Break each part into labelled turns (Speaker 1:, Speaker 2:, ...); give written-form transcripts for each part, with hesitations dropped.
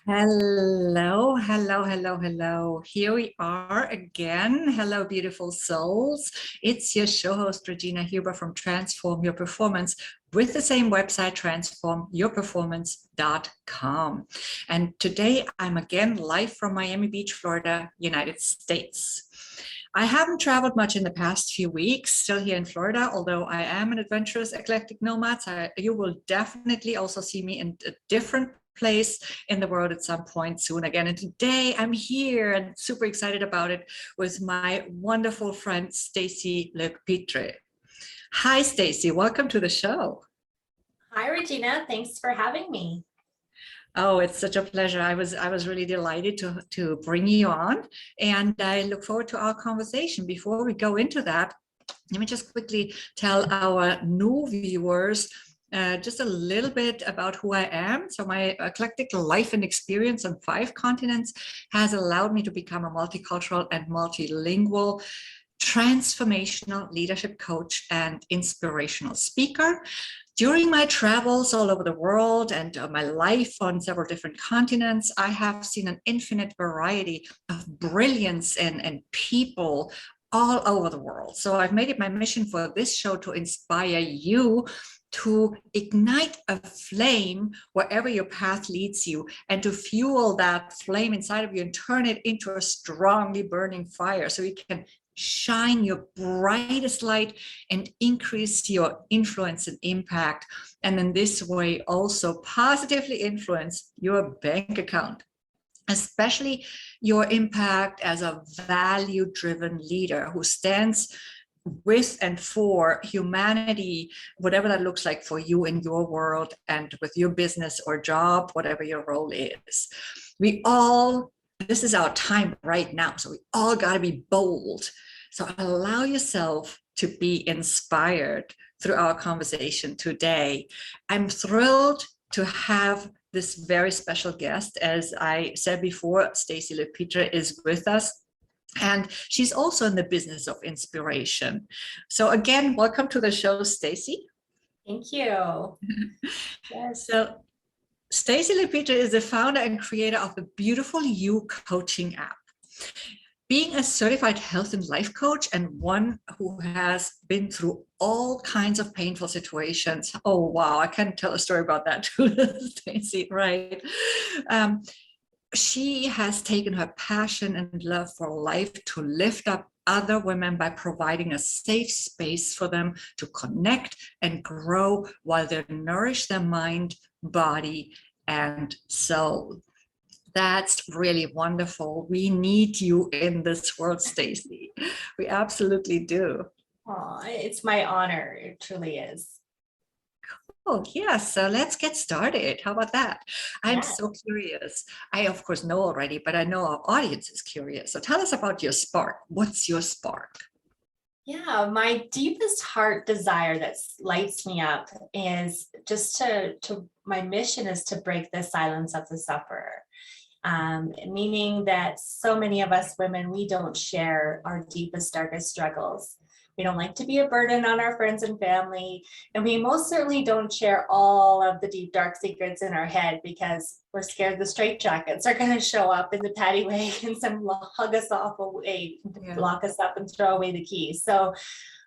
Speaker 1: Hello, hello, hello, hello. Here we are again. Hello, beautiful souls. It's your show host, Regina Huber from Transform Your Performance with the same website, transformyourperformance.com. And today I'm again live from Miami Beach, Florida, United States. I haven't traveled much in the past few weeks, still here in Florida, although I am an adventurous eclectic nomad. So you will definitely also see me in a different place in the world at some point soon again. And today I'm here and super excited about it with my wonderful friend, Stacey Lepitre. Hi, Stacey. Welcome to the show.
Speaker 2: Hi, Regina. Thanks for having me.
Speaker 1: Oh, it's such a pleasure. I was really delighted to bring you on, and I look forward to our conversation. Before we go into that, let me just quickly tell our new viewers just a little bit about who I am. So my eclectic life and experience on 5 continents has allowed me to become a multicultural and multilingual transformational leadership coach and inspirational speaker. During my travels all over the world and my life on several different continents, I have seen an infinite variety of brilliance and people all over the world. So I've made it my mission for this show to inspire you to ignite a flame wherever your path leads you, and to fuel that flame inside of you and turn it into a strongly burning fire so you can shine your brightest light and increase your influence and impact. And in this way, also positively influence your bank account, especially your impact as a value-driven leader who stands with and for humanity, whatever that looks like for you in your world and with your business or job, whatever your role is. This is our time right now. So we all got to be bold. So allow yourself to be inspired through our conversation today. I'm thrilled to have this very special guest. As I said before, Stacey Lepitre is with us. And she's also in the business of inspiration. So again, welcome to the show, Stacey.
Speaker 2: Thank you.
Speaker 1: Yes. So Stacey Lepitre is the founder and creator of the Beautiful You coaching app. Being a certified health and life coach and one who has been through all kinds of painful situations. Oh, wow. I can tell a story about that too, Stacey, right? She has taken her passion and love for life to lift up other women by providing a safe space for them to connect and grow while they nourish their mind, body, and soul. That's really wonderful. We need you in this world, Stacey. We absolutely do.
Speaker 2: Oh, it's my honor. It truly is.
Speaker 1: Oh, yeah. So let's get started. How about that? I'm
Speaker 2: Yes.
Speaker 1: so curious. I, of course, know already, but I know our audience is curious. So tell us about your spark. What's your spark?
Speaker 2: Yeah, my deepest heart desire that lights me up is just my mission is to break the silence of the sufferer. Meaning that so many of us women, we don't share our deepest, darkest struggles. We don't like to be a burden on our friends and family. And we most certainly don't share all of the deep, dark secrets in our head because we're scared the straitjackets are going to show up in the paddy wagon and hug us off away, lock us up and throw away the keys. So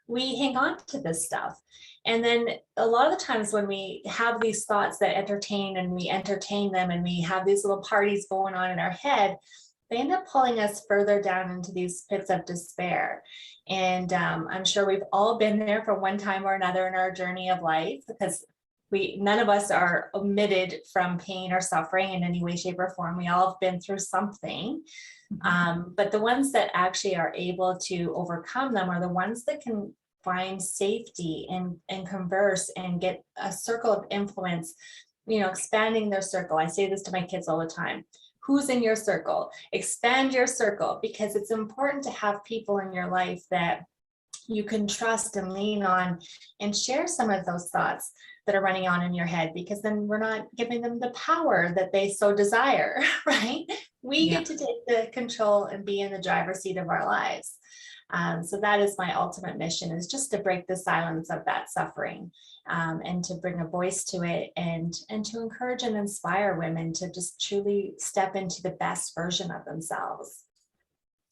Speaker 2: we hang on to this stuff. And then a lot of the times when we have these thoughts that entertain and we entertain them and we have these little parties going on in our head, they end up pulling us further down into these pits of despair. And I'm sure we've all been there from one time or another in our journey of life, because none of us are omitted from pain or suffering in any way, shape, or form. We all have been through something. But the ones that actually are able to overcome them are the ones that can find safety and converse and get a circle of influence, expanding their circle. I say this to my kids all the time. Who's in your circle? Expand your circle, because it's important to have people in your life that you can trust and lean on and share some of those thoughts that are running on in your head, because then we're not giving them the power that they so desire, right? We get to take the control and be in the driver's seat of our lives. So that is my ultimate mission, is just to break the silence of that suffering, and to bring a voice to it, and to encourage and inspire women to just truly step into the best version of themselves.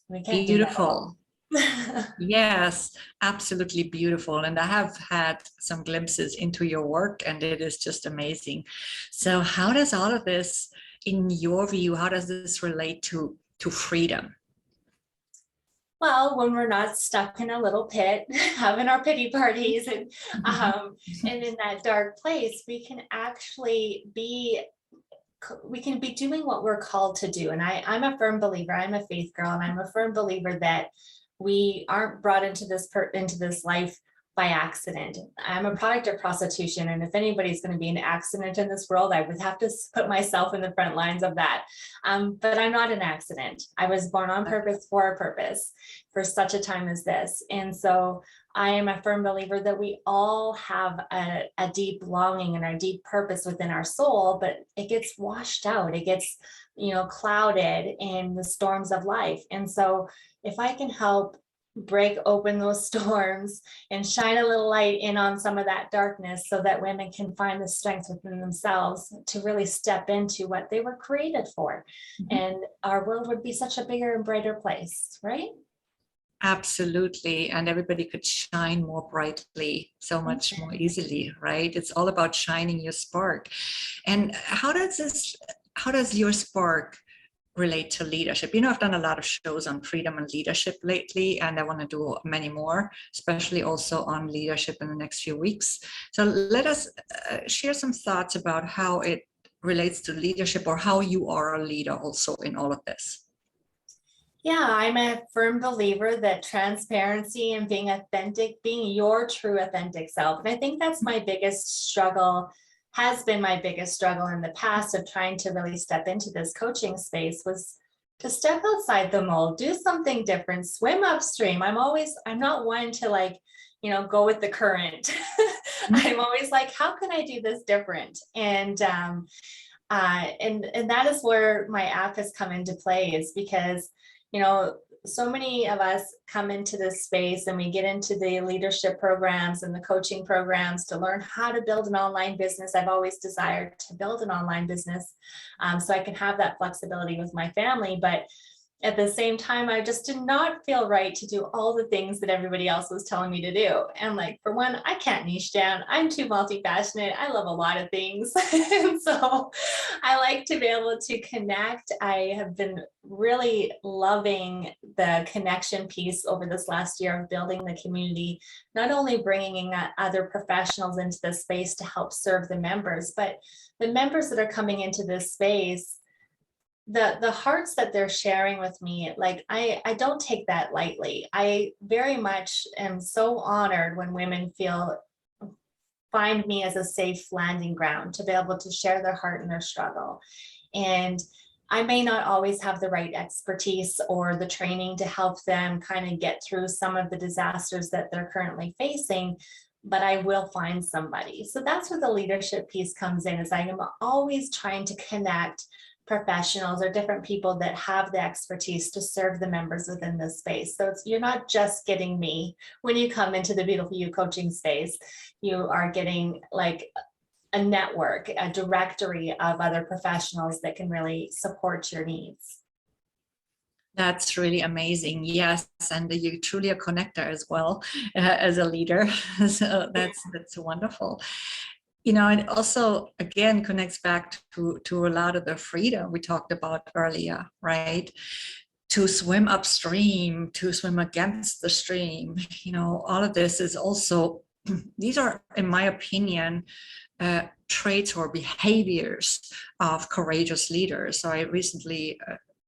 Speaker 2: We can't do that alone.
Speaker 1: Beautiful. Yes, absolutely beautiful. And I have had some glimpses into your work, and it is just amazing. So how does all of this, in your view, how does this relate to freedom?
Speaker 2: Well, when we're not stuck in a little pit, having our pity parties, and in that dark place, we can actually be doing what we're called to do. And I'm a firm believer, I'm a faith girl, and I'm a firm believer that we aren't brought into this life by accident. I'm a product of prostitution, and if anybody's going to be an accident in this world, I would have to put myself in the front lines of that. But I'm not an accident. I was born on purpose, for a purpose, for such a time as this. And so I am a firm believer that we all have a deep longing and a deep purpose within our soul, but it gets washed out. It gets, clouded in the storms of life. And so if I can help break open those storms and shine a little light in on some of that darkness, so that women can find the strength within themselves to really step into what they were created for. And our world would be such a bigger and brighter place, right?
Speaker 1: Absolutely. And everybody could shine more brightly, so much more easily, right? It's all about shining your spark. And how does your spark relate to leadership? I've done a lot of shows on freedom and leadership lately, and I want to do many more, especially also on leadership in the next few weeks. So let us share some thoughts about how it relates to leadership, or how you are a leader also in all of this.
Speaker 2: Yeah, I'm a firm believer that transparency and being authentic, being your true authentic self. And I think that's my biggest struggle, has been my biggest struggle in the past, of trying to really step into this coaching space, was to step outside the mold, do something different, swim upstream. I'm not one to go with the current. I'm always like, how can I do this different? And that is where my app has come into play, is because so many of us come into this space and we get into the leadership programs and the coaching programs to learn how to build an online business. I've always desired to build an online business, so I can have that flexibility with my family. But at the same time, I just did not feel right to do all the things that everybody else was telling me to do. And for one, I can't niche down. I'm too multi-passionate. I love a lot of things. And so I like to be able to connect. I have been really loving the connection piece over this last year of building the community, not only bringing in other professionals into this space to help serve the members, but the members that are coming into this space, the hearts that they're sharing with me, I don't take that lightly. I very much am so honored when women find me as a safe landing ground to be able to share their heart and their struggle. And I may not always have the right expertise or the training to help them kind of get through some of the disasters that they're currently facing, but I will find somebody. So that's where the leadership piece comes in, is I am always trying to connect professionals or different people that have the expertise to serve the members within this space. So you're not just getting me when you come into the Beautiful You coaching space. You are getting a network, a directory of other professionals that can really support your needs.
Speaker 1: That's really amazing. Yes, and you're truly a connector as well, as a leader. So that's wonderful. It also, again, connects back to a lot of the freedom we talked about earlier, right? To swim upstream, to swim against the stream, all of this is also, these are, in my opinion, traits or behaviors of courageous leaders. So I recently,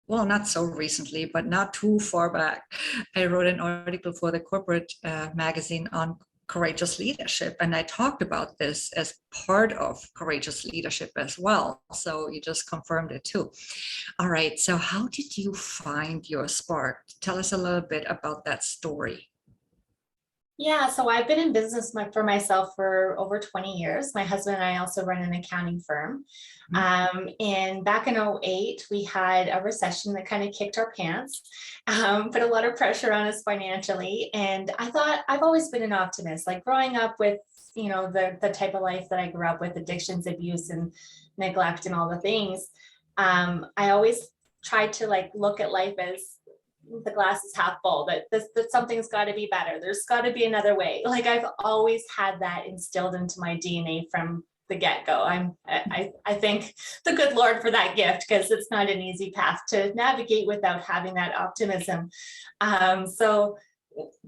Speaker 1: well, not so recently, but not too far back, I wrote an article for the corporate magazine on courageous leadership, and I talked about this as part of courageous leadership as well. So you just confirmed it too. All right, so how did you find your spark? Tell us a little bit about that story.
Speaker 2: Yeah, so I've been in business for myself for over 20 years. My husband and I also run an accounting firm.
Speaker 1: Mhm.
Speaker 2: And back in '08, we had a recession that kind of kicked our pants, put a lot of pressure on us financially. And I thought I've always been an optimist, like growing up with, the type of life that I grew up with, addictions, abuse, and neglect, and all the things. I always tried to like look at life as the glass is half full, that something's got to be better, there's got to be another way. Like I've always had that instilled into my DNA from the get-go. I thank the good Lord for that gift, because it's not an easy path to navigate without having that optimism. So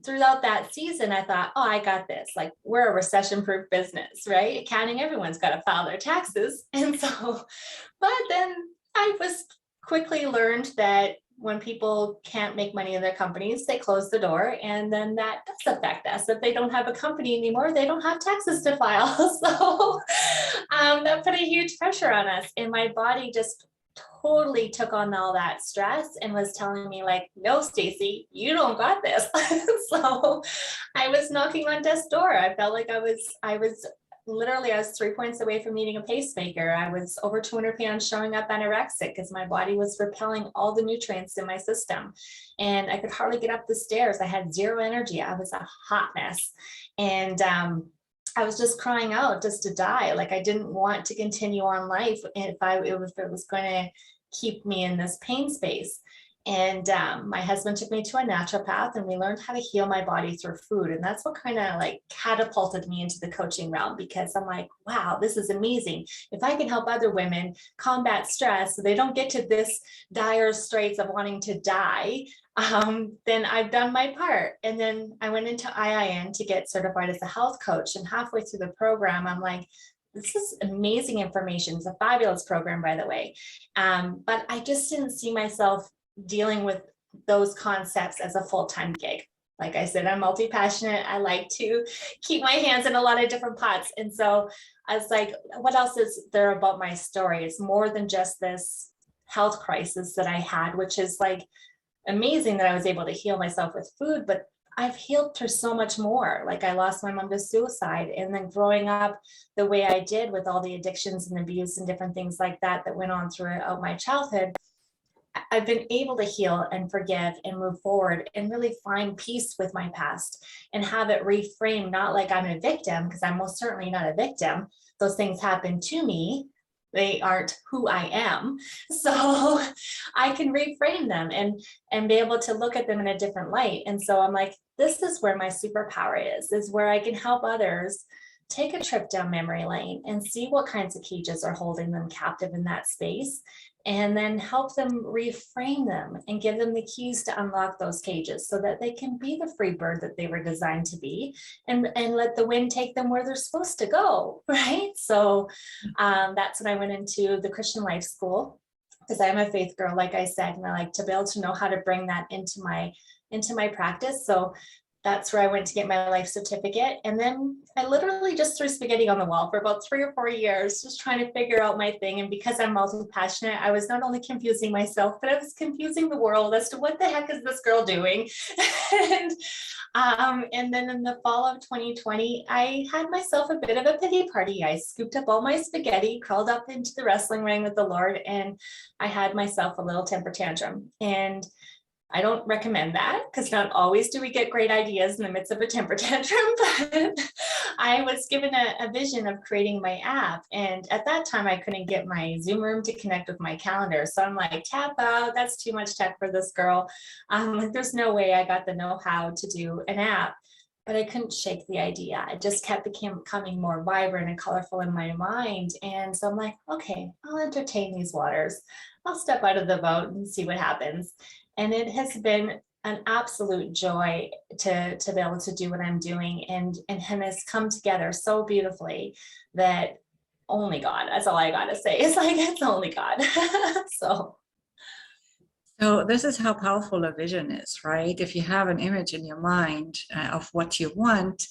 Speaker 2: throughout that season, I thought, oh, I got this. Like, we're a recession-proof business, right? Accounting, everyone's got to file their taxes. And so, but then I was quickly learned that when people can't make money in their companies, they close the door, and then that does affect us. If they don't have a company anymore, they don't have taxes to file. So that put a huge pressure on us, and my body just totally took on all that stress and was telling me like, no, Stacey, you don't got this. So I was knocking on death's door. I felt like I was literally, I was 3 points away from needing a pacemaker. I was over 200 pounds, showing up anorexic because my body was repelling all the nutrients in my system. And I could hardly get up the stairs. I had zero energy. I was a hot mess. And I was just crying out just to die. Like I didn't want to continue on life if it was going to keep me in this pain space. And my husband took me to a naturopath, and we learned how to heal my body through food. And that's what kind of like catapulted me into the coaching realm, because I'm like, wow, this is amazing. If I can help other women combat stress so they don't get to this dire straits of wanting to die, then I've done my part. And then I went into IIN to get certified as a health coach. And halfway through the program, I'm like, this is amazing information. It's a fabulous program, by the way. But I just didn't see myself dealing with those concepts as a full-time gig. Like I said, I'm multi-passionate. I like to keep my hands in a lot of different pots. And so I was like, what else is there about my story? It's more than just this health crisis that I had, which is like amazing that I was able to heal myself with food, but I've healed through so much more. Like I lost my mom to suicide, and then growing up the way I did with all the addictions and abuse and different things like that that went on throughout my childhood, I've been able to heal and forgive and move forward and really find peace with my past and have it reframed, not like I'm a victim, because I'm most certainly not a victim. Those things happen to me. They aren't who I am. So I can reframe them and be able to look at them in a different light. And so I'm like, this is where my superpower is where I can help others take a trip down memory lane and see what kinds of cages are holding them captive in that space, and then help them reframe them and give them the keys to unlock those cages so that they can be the free bird that they were designed to be, and let the wind take them where they're supposed to go, right? So that's when I went into the Christian Life School, because I'm a faith girl, like I said, and I like to be able to know how to bring that into my practice. So that's where I went to get my life certificate. And then I literally just threw spaghetti on the wall for about 3 or 4 years, just trying to figure out my thing. And because I'm multi-passionate, I was not only confusing myself, but I was confusing the world as to what the heck is this girl doing? And then in the fall of 2020, I had myself a bit of a pity party. I scooped up all my spaghetti, crawled up into the wrestling ring with the Lord, and I had myself a little temper tantrum. And I don't recommend that, because not always do we get great ideas in the midst of a temper tantrum, but I was given a vision of creating my app. And at that time, I couldn't get my Zoom room to connect with my calendar. So I'm like, tap out, that's too much tech for this girl. There's no way I got the know-how to do an app. But I couldn't shake the idea. It just kept becoming more vibrant and colorful in my mind. And so I'm like, okay, I'll entertain these waters. I'll step out of the boat and see what happens. And it has been an absolute joy to be able to do what I'm doing, and has come together so beautifully that only God, that's all I gotta say. It's like, it's only God.
Speaker 1: So this is how powerful a vision is, right? If you have an image in your mind of what you want,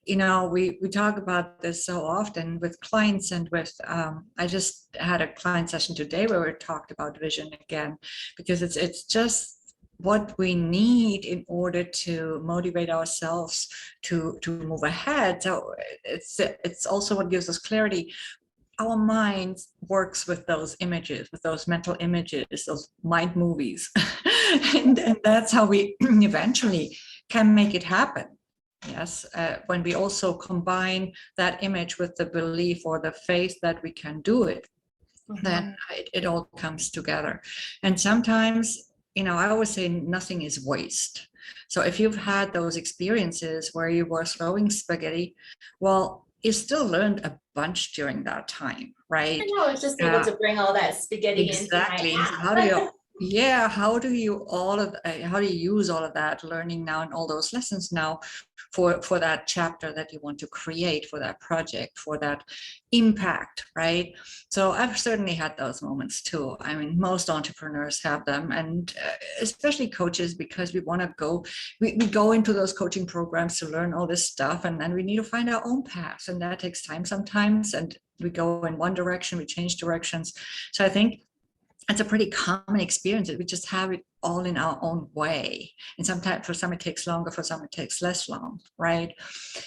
Speaker 1: we talk about this so often with clients, and with, I just had a client session today where we talked about vision again, because it's just what we need in order to motivate ourselves to move ahead. So it's also what gives us clarity. Our mind works with those images, with those mental images, those mind movies. And that's how we eventually can make it happen. Yes, when we also combine that image with the belief or the faith that we can do it, then it all comes together. And sometimes, I always say nothing is waste. So if you've had those experiences where you were throwing spaghetti, well, you still learned a bunch during that time, right?
Speaker 2: I know, I was just able to bring all that spaghetti
Speaker 1: Exactly.
Speaker 2: into my
Speaker 1: How do
Speaker 2: app.
Speaker 1: you, yeah, how do you use all of that learning now and all those lessons now for that chapter that you want to create, for that project, for that impact, right? So I've certainly had those moments too. I mean, most entrepreneurs have them, and especially coaches, because we want to we go into those coaching programs to learn all this stuff, and then we need to find our own path, and that takes time sometimes, and we go in one direction, we change directions. So I think it's a pretty common experience that we just have it all in our own way. And sometimes for some it takes longer, for some it takes less long, right?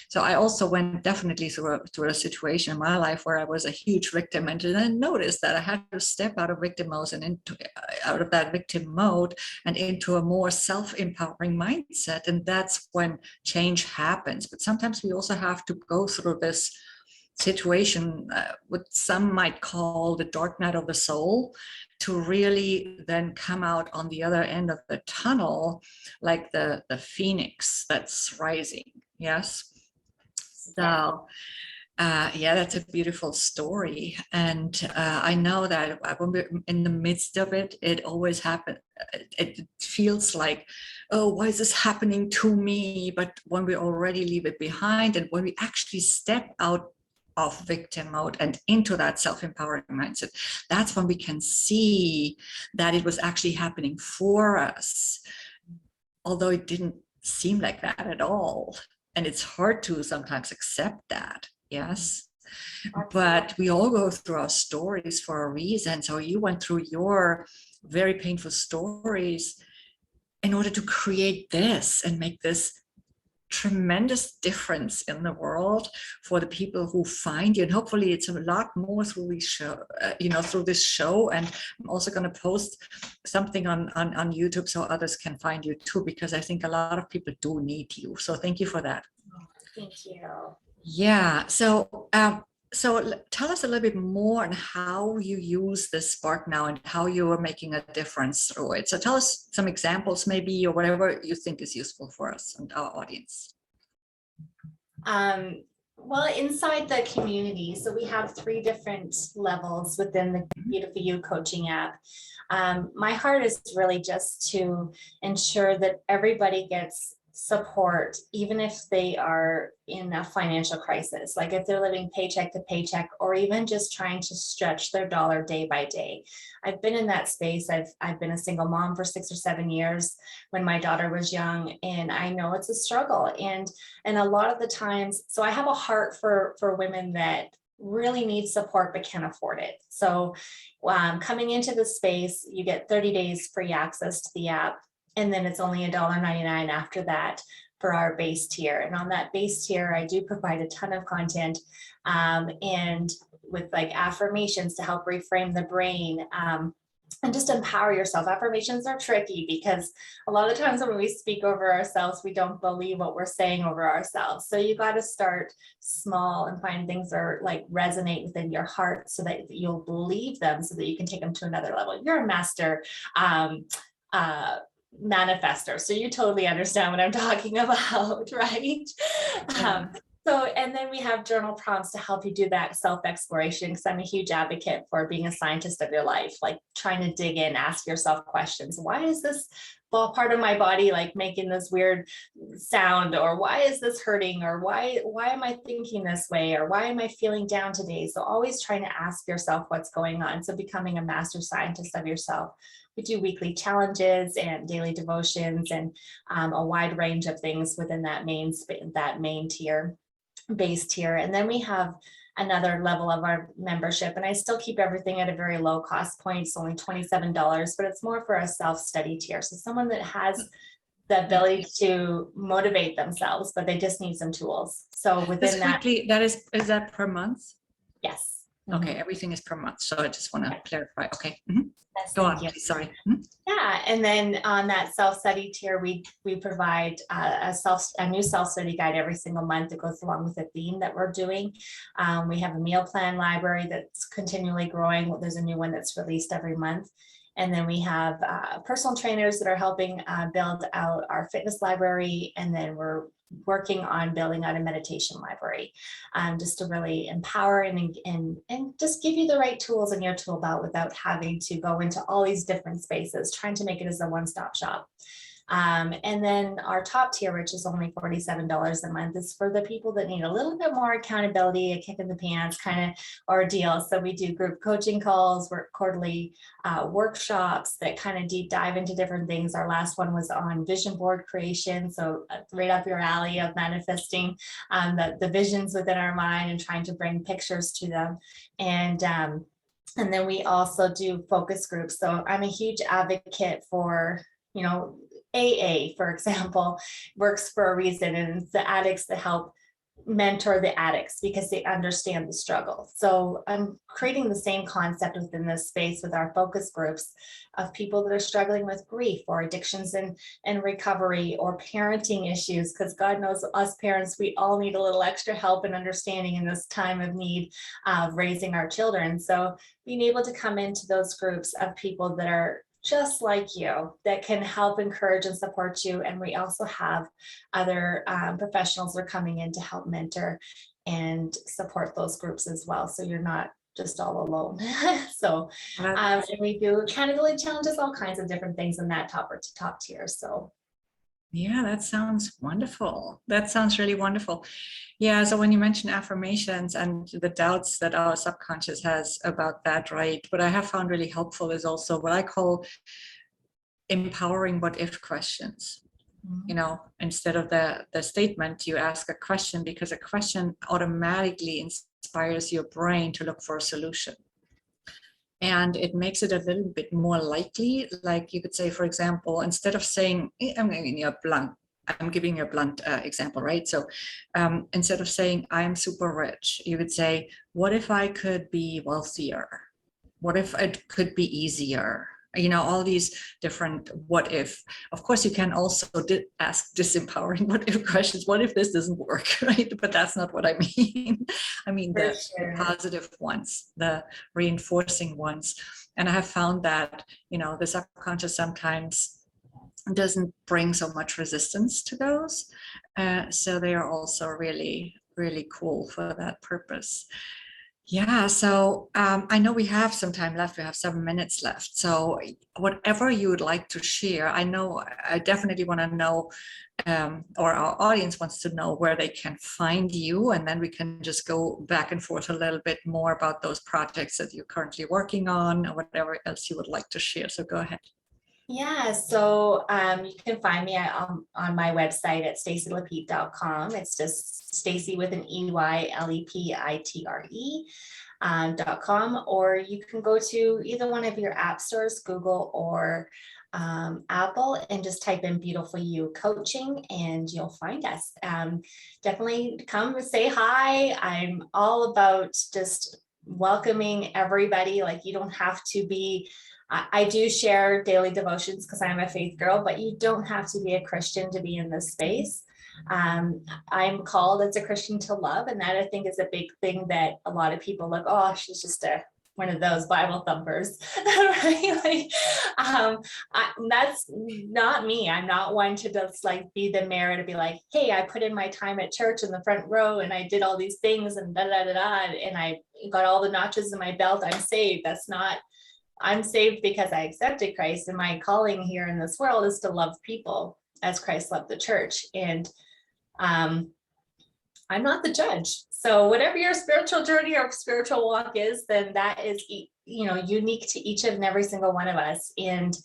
Speaker 1: So I also went definitely through a situation in my life where I was a huge victim, and then noticed that I had to step out of victim mode and out of that victim mode and into a more self-empowering mindset. And that's when change happens. But sometimes we also have to go through this situation, what some might call the dark night of the soul, to really then come out on the other end of the tunnel like the phoenix that's rising. Yes. So yeah, that's a beautiful story. And I know that when we're in the midst of it, it always happens. It feels like, oh, why is this happening to me? But when we already leave it behind, and when we actually step out of victim mode and into that self-empowering mindset, that's when we can see that it was actually happening for us, although it didn't seem like that at all. And it's hard to sometimes accept that. Yes. But we all go through our stories for a reason. So you went through your very painful stories in order to create this and make this tremendous difference in the world for the people who find you. And hopefully it's a lot more through this show, through this show. And I'm also going to post something on YouTube so others can find you too, because I think a lot of people do need you. So thank you for that.
Speaker 2: Thank you.
Speaker 1: Yeah. So tell us a little bit more on how you use this spark now and how you are making a difference through it. So tell us some examples maybe, or whatever you think is useful for us and our audience.
Speaker 2: Well, inside the community, so we have 3 different levels within the Beautiful You coaching app. My heart is really just to ensure that everybody gets support, even if they are in a financial crisis, like if they're living paycheck to paycheck, or even just trying to stretch their dollar day by day. I've been in that space. I've been a single mom for 6 or 7 years when my daughter was young, and I know it's a struggle. And a lot of the times, so I have a heart for women that really need support but can't afford it. So coming into the space, you get 30 days free access to the app. And then it's only $1.99 after that for our base tier. And on that base tier, I do provide a ton of content and with like affirmations to help reframe the brain and just empower yourself. Affirmations are tricky because a lot of the times when we speak over ourselves, we don't believe what we're saying over ourselves. So you got to start small and find things that are like resonate within your heart so that you'll believe them so that you can take them to another level. You're a master manifester, so you totally understand what I'm talking about, right? So, and then we have journal prompts to help you do that self-exploration, because I'm a huge advocate for being a scientist of your life, like trying to dig in, ask yourself questions. Why is this part of my body like making this weird sound? Or why is this hurting? Or why am I thinking this way? Or why am I feeling down today? So always trying to ask yourself what's going on. So becoming a master scientist of yourself. We do weekly challenges and daily devotions and a wide range of things within that main tier, base tier. And then we have another level of our membership. And I still keep everything at a very low cost point. It's only $27, but it's more for a self-study tier. So someone that has the ability to motivate themselves, but they just need some tools. So within that,
Speaker 1: is that per month?
Speaker 2: yes.
Speaker 1: Okay, everything is per month. So I just want to clarify. Okay.
Speaker 2: Yes,
Speaker 1: Go on,
Speaker 2: thank you.
Speaker 1: please. Sorry.
Speaker 2: Yeah, and then on that self-study tier, we provide a new self-study guide every single month that goes along with the theme that we're doing. We have a meal plan library that's continually growing. There's a new one that's released every month. And then we have personal trainers that are helping build out our fitness library. And then we're working on building out a meditation library, just to really empower and just give you the right tools in your tool belt without having to go into all these different spaces, trying to make it as a one-stop shop. And then our top tier, which is only $47 a month, is for the people that need a little bit more accountability, a kick in the pants kind of ordeal. So we do group coaching calls, quarterly workshops that kind of deep dive into different things. Our last one was on vision board creation. So right up your alley of manifesting the visions within our mind and trying to bring pictures to them. And then we also do focus groups. So I'm a huge advocate for, AA, for example, works for a reason, and it's the addicts that help mentor the addicts because they understand the struggle. So I'm creating the same concept within this space with our focus groups of people that are struggling with grief or addictions and recovery or parenting issues, because God knows us parents, we all need a little extra help and understanding in this time of need of raising our children. So being able to come into those groups of people that are just like you, that can help encourage and support you. And we also have other professionals that are coming in to help mentor and support those groups as well. So you're not just all alone. So and we do accountability challenges, all kinds of different things in that top tier. So
Speaker 1: yeah, that sounds wonderful. That sounds really wonderful. Yeah, so when you mention affirmations and the doubts that our subconscious has about that, right? What I have found really helpful is also what I call empowering what if questions. Instead of the statement, you ask a question, because a question automatically inspires your brain to look for a solution. And it makes it a little bit more likely. Like you could say, for example, instead of saying, I'm giving you a blunt example, right? So instead of saying, I'm super rich, you would say, what if I could be wealthier? What if it could be easier? All these different what if. Of course, you can also ask disempowering what if questions. What if this doesn't work, right? But that's not what I mean. I mean the positive ones, the reinforcing ones. And I have found that, the subconscious sometimes doesn't bring so much resistance to those. So they are also really, really cool for that purpose. Yeah, so I know we have some time left. We have 7 minutes left. So whatever you would like to share, I definitely want to know, or our audience wants to know where they can find you. And then we can just go back and forth a little bit more about those projects that you're currently working on, or whatever else you would like to share. So go ahead.
Speaker 2: Yeah, so you can find me on my website at staceylepitre.com. It's just Stacey with an EYLEPITRE.com, or you can go to either one of your app stores, Google or Apple, and just type in Beautiful You Coaching and you'll find us. Definitely come say hi. I'm all about just welcoming everybody. Like, you don't have to be I do share daily devotions because I'm a faith girl, but you don't have to be a Christian to be in this space. I'm called as a Christian to love, and that I think is a big thing that a lot of people look, oh, she's just one of those Bible thumpers, right? That's not me. I'm not one to just be the mirror to be like, hey, I put in my time at church in the front row and I did all these things and and I got all the notches in my belt. I'm saved. That's not. I'm saved because I accepted Christ, and my calling here in this world is to love people as Christ loved the church. And I'm not the judge. So whatever your spiritual journey or spiritual walk is, then that is, unique to each and every single one of us. And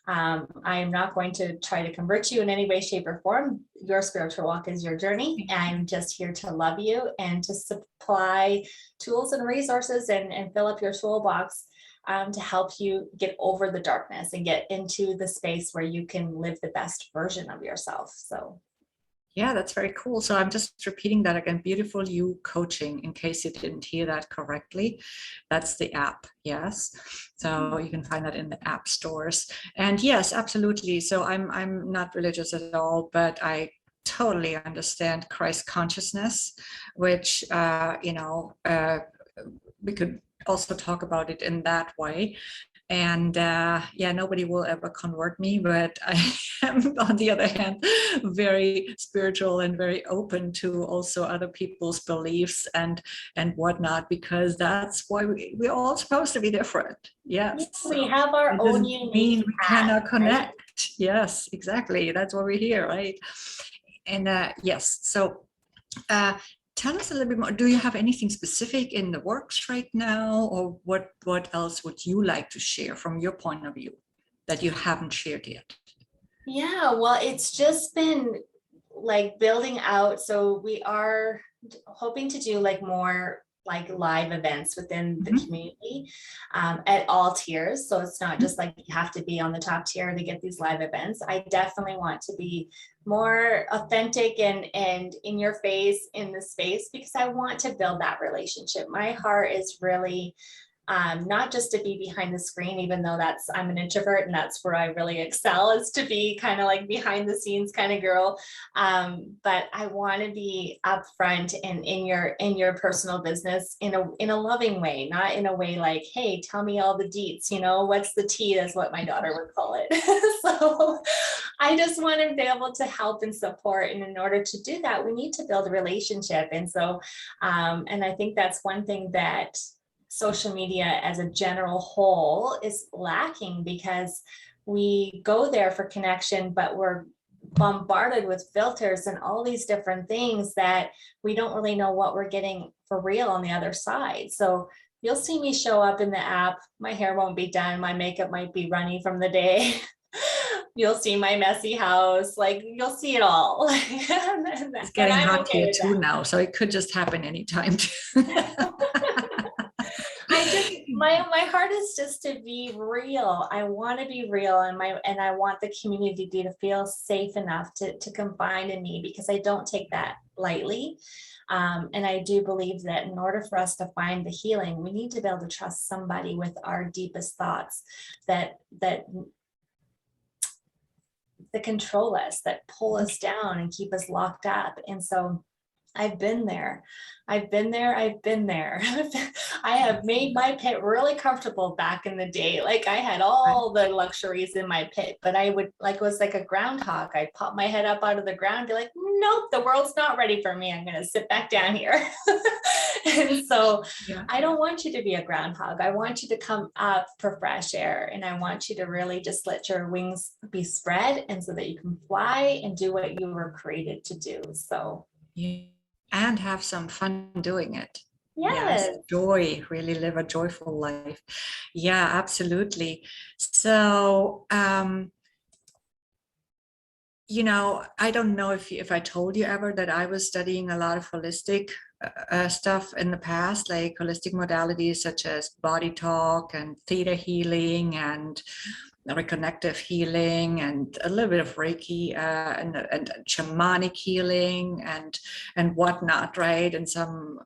Speaker 2: I'm not going to try to convert you in any way, shape, or form. Your spiritual walk is your journey. I'm just here to love you and to supply tools and resources and fill up your toolbox to help you get over the darkness and get into the space where you can live the best version of yourself. So
Speaker 1: yeah, that's very cool. So I'm just repeating that again. Beautiful You Coaching, in case you didn't hear that correctly. That's the app. Yes. So you can find that in the app stores. And yes, absolutely. So I'm not religious at all, but I totally understand Christ consciousness, which we could also talk about it in that way. And yeah, nobody will ever convert me, but I am, on the other hand, very spiritual and very open to also other people's beliefs and whatnot, because that's why we're all supposed to be different. Yes.
Speaker 2: yeah, we have our
Speaker 1: It
Speaker 2: own
Speaker 1: doesn't
Speaker 2: unique
Speaker 1: mean we
Speaker 2: path,
Speaker 1: cannot
Speaker 2: right?
Speaker 1: connect. Yes, exactly. That's why we're here, right? And yes, so tell us a little bit more. Do you have anything specific in the works right now, or what else would you like to share from your point of view that you haven't shared yet?
Speaker 2: Yeah, well, it's just been like building out. So we are hoping to do like more like live events within the
Speaker 1: Mhm.
Speaker 2: community at all tiers. So it's not just like you have to be on the top tier to get these live events. I definitely want to be more authentic and in your face in the space because I want to build that relationship. My heart is really not just to be behind the screen, even though I'm an introvert and that's where I really excel is to be kind of like behind the scenes kind of girl. But I want to be upfront and in your personal business in a loving way, not in a way like, hey, tell me all the deets, what's the tea, is what my daughter would call it. So I just want to be able to help and support. And in order to do that, we need to build a relationship. And so, and I think that's one thing that social media as a general whole is lacking because we go there for connection, but we're bombarded with filters and all these different things that we don't really know what we're getting for real on the other side. So you'll see me show up in the app. My hair won't be done. My makeup might be runny from the day. You'll see my messy house. Like you'll see it all. and
Speaker 1: It's getting
Speaker 2: I'm
Speaker 1: hot
Speaker 2: okay
Speaker 1: here
Speaker 2: with
Speaker 1: too
Speaker 2: that.
Speaker 1: now, so it could just happen anytime.
Speaker 2: I just my heart is just to be real. I want to be real and I want the community to feel safe enough to confide in me because I don't take that lightly. And I do believe that in order for us to find the healing, we need to be able to trust somebody with our deepest thoughts that control us, that pull us down and keep us locked up. And so I've been there. I've been there. I've been there. I have made my pit really comfortable back in the day. Like I had all the luxuries in my pit, but I would like, it was like a groundhog. I'd pop my head up out of the ground and be like, nope, the world's not ready for me. I'm going to sit back down here. And so
Speaker 1: Yeah.
Speaker 2: I don't want you to be a groundhog. I want you to come up for fresh air. And I want you to really just let your wings be spread and so that you can fly and do what you were created to do. So
Speaker 1: Yeah. And have some fun doing it. Yes,
Speaker 2: yes.
Speaker 1: joy, really live a joyful life. Yeah, absolutely. So, I don't know if I told you ever that I was studying a lot of holistic stuff in the past, like holistic modalities such as body talk and theta healing and reconnective healing and a little bit of Reiki and shamanic healing and whatnot, right? And some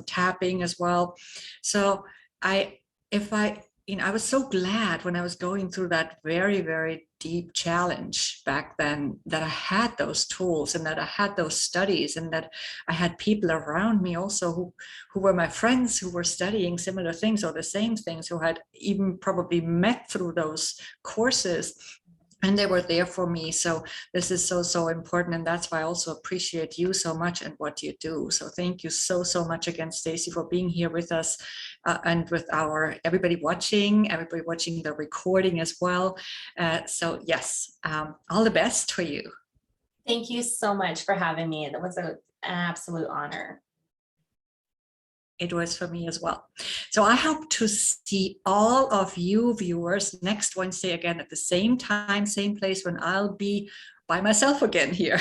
Speaker 1: tapping as well. So I was so glad when I was going through that very, very deep challenge back then that I had those tools and that I had those studies and that I had people around me also who were my friends who were studying similar things or the same things, who had even probably met through those courses. And they were there for me. So this is so important. And that's why I also appreciate you so much and what you do. So thank you so much again, Stacey, for being here with us and with everybody watching the recording as well. So yes, all the best for you.
Speaker 2: Thank you so much for having me. It was an absolute honor.
Speaker 1: It was for me as well. So I hope to see all of you viewers next Wednesday again at the same time, same place, when I'll be by myself again here.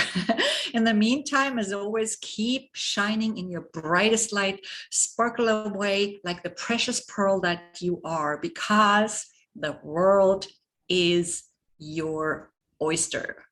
Speaker 1: In the meantime, as always, keep shining in your brightest light, sparkle away like the precious pearl that you are, because the world is your oyster.